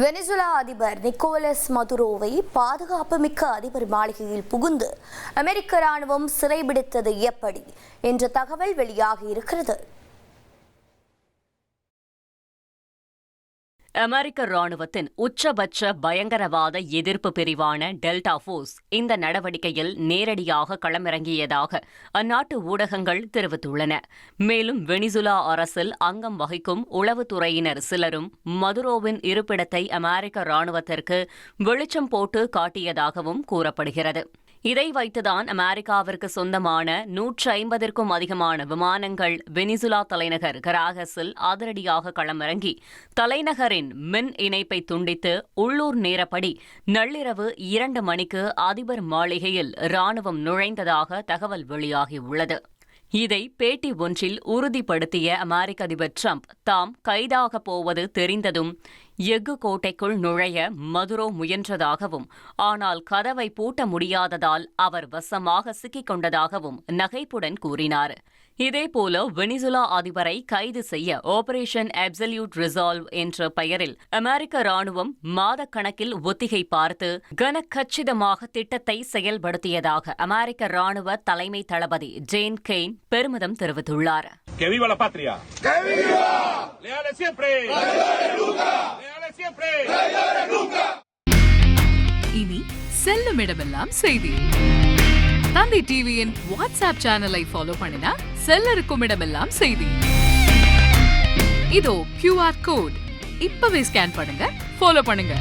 Venezuela அதிபர் Nicolas மதுரோவை பாதுகாப்பு மிக்க அதிபர் மாளிகையில் புகுந்து அமெரிக்க ராணுவம் சிறைபிடித்தது எப்படி என்ற தகவல் வெளியாகி இருக்கிறது. அமெரிக்க ராணுவத்தின் உச்சபட்ச பயங்கரவாத எதிர்ப்பு பிரிவான டெல்டா போர்ஸ் இந்த நடவடிக்கையில் நேரடியாக களமிறங்கியதாக அந்நாட்டு ஊடகங்கள் தெரிவித்துள்ளன. மேலும் வெனிசுலா அரசில் அங்கம் வகிக்கும் உளவுத்துறையினர் சிலரும் மதுரோவின் இருப்பிடத்தை அமெரிக்க ராணுவத்திற்கு வெளிச்சம் போட்டு காட்டியதாகவும் கூறப்படுகிறது. இதை வைத்துதான் அமெரிக்காவிற்கு சொந்தமான 150க்கும் அதிகமான விமானங்கள் வெனிசுலா தலைநகர் கராகஸில் அதிரடியாக களமிறங்கி தலைநகரின் மின் இணைப்பை துண்டித்து உள்ளூர் நேரப்படி நள்ளிரவு 2 மணிக்கு அதிபர் மாளிகையில் ராணுவம் நுழைந்ததாக தகவல் வெளியாகியுள்ளது. இதை பேட்டி ஒன்றில் உறுதிப்படுத்திய அமெரிக்க அதிபர் டிரம்ப் தாம் கைதாக போவது தெரிந்ததும் எஃகு கோட்டைக்குள் நுழைய மதுரோ முயன்றதாகவும் ஆனால் கதவை பூட்ட முடியாததால் அவர் வசமாக சிக்கிக் கொண்டதாகவும் நகைப்புடன் கூறினார். இதேபோல வெனிசுலா அதிபரை கைது செய்ய ஆபரேஷன் அப்சல்யூட் ரிசால்வ் என்ற பெயரில் அமெரிக்க ராணுவம் மாதக்கணக்கில் ஒத்திகை பார்த்து கனக்கச்சிதமாக திட்டத்தை செயல்படுத்தியதாக அமெரிக்க ராணுவ தலைமை தளபதி ஜேன் கெய்ன் பெருமிதம் தெரிவித்துள்ளார். இனி செல்லும் இடமெல்லாம் செய்தி. தந்தை டிவியின் வாட்ஸ்அப் சேனலை ஃபாலோ பண்ணினா செல்ல இருக்கும் இடமெல்லாம் செய்தி. இதோ QR கோட் இப்பவே ஸ்கேன் பண்ணுங்க, ஃபாலோ பண்ணுங்க.